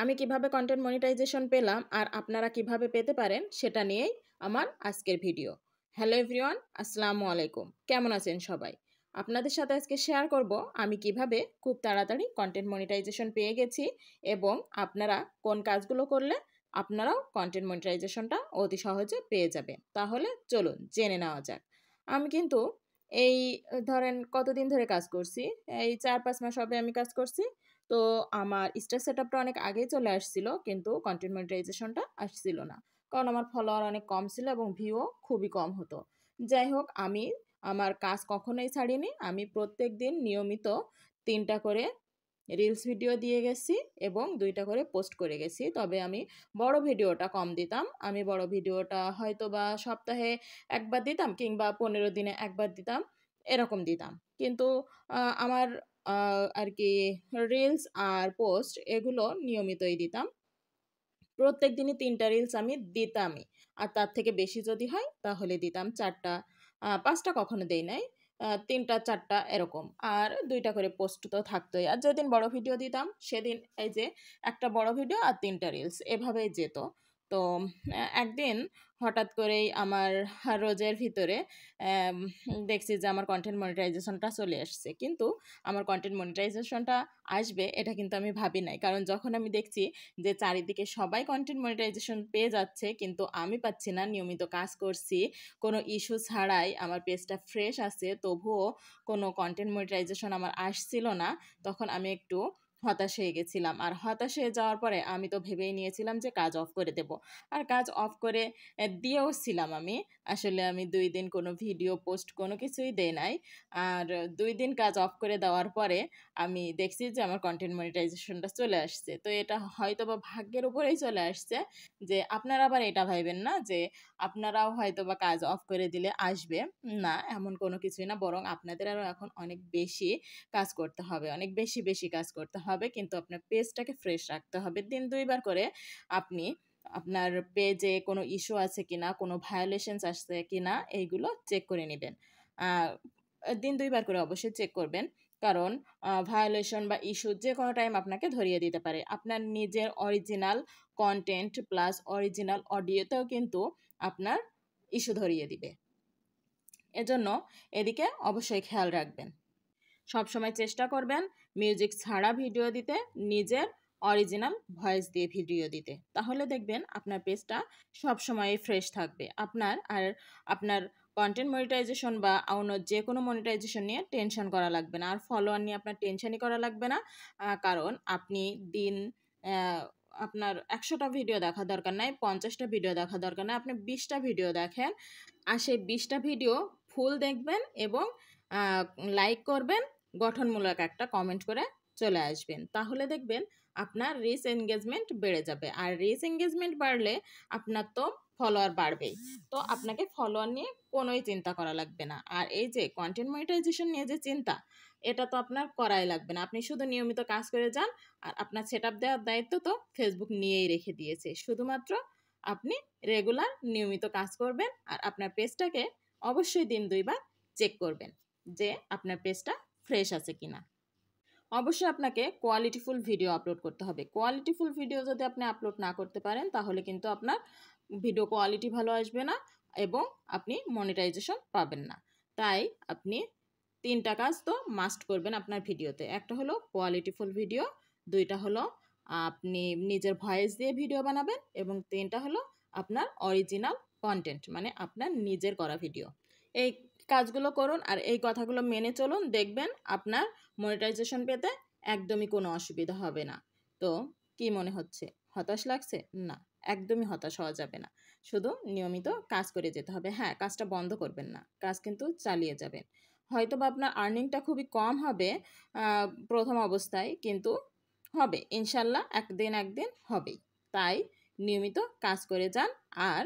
আমি কিভাবে content monetization পেলাম আর আপনারা কিভাবে পেতে পারেন সেটা নিয়েই আমার আজকের ভিডিও। হ্যালো এভরিওয়ান, আসসালামু আলাইকুম। কেমন আছেন সবাই? আপনাদের সাথে আজকে শেয়ার করব আমি কিভাবে খুব তাড়াতাড়ি কন্টেন্ট মনিটাইজেশন পেয়ে গেছি এবং আপনারা কোন কাজগুলো করলে আপনারাও কন্টেন্ট মনিটাইজেশনটা অতি সহজে পেয়ে যাবেন। তাহলে চলুন জেনে নেওয়া যাক। আমি কিন্তু এই ধরেন কতদিন ধরে কাজ করছি, এই 4-5 মাস হবে আমি কাজ করছি। তো আমার স্টার সেটআপটা অনেক আগেই চলে আসছিল, কিন্তু কন্টেন্ট মনিটাইজেশনটা আসছিল না। কারণ আমার ফলোয়ার অনেক কম ছিল এবং ভিউও খুবই কম হতো। যাই হোক, আমি আমার কাজ কখনোই ছাড়িনি। আমি প্রত্যেকদিন নিয়মিত 3টা করে রিলস ভিডিও দিয়ে গেছি এবং 2টা করে পোস্ট করে গেছি। তবে আমি বড় ভিডিওটা কম দিতাম। আমি বড় ভিডিওটা হয়তোবা সপ্তাহে 1 বার দিতাম কিংবা 15 দিনে 1 বার দিতাম, এরকম দিতাম। কিন্তু আমার আর কি রিলস আর পোস্ট এগুলো নিয়মিতই দিতাম। প্রত্যেক দিনই 3টা রিলস আমি দিতামই। আর তার থেকে বেশি যদি হয় তাহলে দিতাম 4টা, 5টা কখনো দেই নাই। 3টা 4টা এরকম। আর 2টা করে পোস্ট তো থাকতই। আর যেদিন বড় ভিডিও দিতাম সেদিন এই যে একটা বড় ভিডিও আর 3টা রিলস এভাবেই যেত। তো একদিন হঠাৎ করেই আমার রোজের ভিতরে অ্যাম দেখছি যে আমার কন্টেন্ট মনিটাইজেশনটা চলে আসছে। কিন্তু আমার কন্টেন্ট মনিটাইজেশনটা আসবে এটা কিন্তু আমি ভাবি নাই। কারণ যখন আমি দেখছি যে চারিদিকে সবাই কন্টেন্ট মনিটাইজেশন পেয়ে যাচ্ছে কিন্তু আমি পাচ্ছি না, নিয়মিত কাজ করছি, কোনো ইস্যু ছাড়াই আমার পেজটা ফ্রেশ আছে, তবুও কোনো কন্টেন্ট মনিটাইজেশন আমার আসছিল না, তখন আমি একটু হতাশ হয়ে গেছিলাম। আর হতাশ হয়ে যাওয়ার পরে আমি তো ভেবেই নিয়েছিলাম যে কাজ অফ করে দেব। আর কাজ অফ করে দিয়েও ছিলাম আমি। আসলে আমি 2 দিন কোনো ভিডিও পোস্ট কোনো কিছুই দেই নাই। আর 2 দিন কাজ অফ করে দেওয়ার পরে আমি দেখছি যে আমার কন্টেন্ট মনিটাইজেশনটা চলে আসছে। তো এটা হয়তোবা ভাগ্যের উপরেই চলে আসছে। যে আপনারা আবার এটা ভাইবেন না যে আপনারাও হয়তোবা কাজ অফ করে দিলে আসবে। না, এমন কোনো কিছুই না। বরং আপনাদের আরও এখন অনেক বেশি কাজ করতে হবে। অনেক বেশি কাজ করতে হবে। কিন্তু আপনার পেজটাকে ফ্রেশ রাখতে হবে। দিন 2 বার করে আপনি আপনার পেজে কোনো ইস্যু আছে কিনা, কোনো ভায়োলেশনস আসছে কিনা এইগুলো চেক করে নিবেন। আ দিন 2 বার করে অবশ্যই চেক করবেন। কারণ ভায়োলেশন বা ইস্যু যেকোনো টাইম আপনাকে ধরিয়ে দিতে পারে। আপনার নিজের অরিজিনাল কনটেন্ট প্লাস অরিজিনাল অডিওতেও কিন্তু আপনার ইস্যু ধরিয়ে দিবে। এজন্য এদিকে অবশ্যই খেয়াল রাখবেন। সবসময় চেষ্টা করবেন মিউজিক ছাড়া ভিডিও দিতে, নিজের অরিজিনাল ভয়েস দিয়ে ভিডিও দিতে। তাহলে দেখবেন আপনার পেজটা সবসময়ই ফ্রেশ থাকবে। আপনার কন্টেন্ট মনিটাইজেশন বা অন্য যে কোনো মনিটাইজেশন নিয়ে টেনশন করা লাগবে না। আর ফলোয়ার নিয়ে আপনার টেনশনই করা লাগবে না। কারণ আপনি দিন আপনার 100টা ভিডিও দেখা দরকার নাই, 50টা ভিডিও দেখা দরকার নাই। আপনি 20টা ভিডিও দেখেন। আর সেই 20টা ভিডিও ফুল দেখবেন এবং লাইক করবেন, গঠনমূলক একটা কমেন্ট করে চলে আসবেন। তাহলে দেখবেন আপনার রিচ এনগেজমেন্ট বেড়ে যাবে। আর রিচ এনগেজমেন্ট বাড়লে আপনার তো ফলোয়ার বাড়বেই। তো আপনাকে ফলোয়ার নিয়ে কোনোই চিন্তা করা লাগবে না। আর এই যে কন্টেন্ট মনিটাইজেশন নিয়ে যে চিন্তা, এটা তো আপনার করাই লাগবে না। আপনি শুধু নিয়মিত কাজ করে যান। আর আপনার সেটআপ দেওয়ার দায়িত্ব তো ফেসবুক নিয়েই রেখে দিয়েছে। শুধুমাত্র আপনি রেগুলার নিয়মিত কাজ করবেন আর আপনার পেজটাকে অবশ্যই দিন 2 বার চেক করবেন যে আপনার পেজটা ফ্রেশ আছে কিনা। অবশ্যই আপনাকে কোয়ালিটিফুল ভিডিও আপলোড করতে হবে। কোয়ালিটিফুল ভিডিও যদি আপনি আপলোড না করতে পারেন তাহলে কিন্তু আপনার ভিডিও কোয়ালিটি ভালো আসবে না এবং আপনি মনিটাইজেশন পাবেন না। তাই আপনি 3টা কাজ তো মাস্ট করবেন আপনার ভিডিওতে। একটা হলো কোয়ালিটিফুল ভিডিও, 2টা হলো আপনি নিজের ভয়েস দিয়ে ভিডিও বানাবেন এবং 3টা হলো আপনার অরিজিনাল কন্টেন্ট, মানে আপনার নিজের করা ভিডিও। এই কাজগুলো করুন আর এই কথাগুলো মেনে চলুন, দেখবেন আপনার মনিটাইজেশন পেতে একদমই কোনো অসুবিধা হবে না। তো কি মনে হচ্ছে? হতাশ লাগছে? না, একদমই হতাশ হওয়া যাবে না। শুধু নিয়মিত কাজ করে যেতে হবে। হ্যাঁ, কাজটা বন্ধ করবেন না। কাজ কিন্তু চালিয়ে যাবেন। হয়তোবা আপনার আর্নিংটা খুবই কম হবে প্রথম অবস্থায়, কিন্তু হবে। ইনশাল্লাহ একদিন হবেই। তাই নিয়মিত কাজ করে যান আর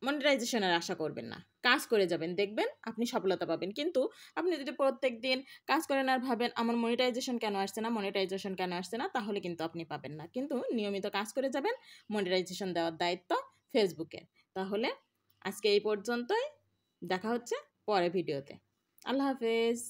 মনিটাইজেশনের আশা করবেন না। কাজ করে যাবেন, দেখবেন আপনি সফলতা পাবেন। কিন্তু আপনি যদি প্রত্যেকদিন কাজ করেন আর ভাবেন আমার মনিটাইজেশন কেন আসছে না, তাহলে কিন্তু আপনি পাবেন না। কিন্তু নিয়মিত কাজ করে যাবেন, মনিটাইজেশন দেওয়ার দায়িত্ব ফেসবুকের। তাহলে আজকে এই পর্যন্তই। দেখা হচ্ছে পরের ভিডিওতে। আল্লাহ হাফেজ।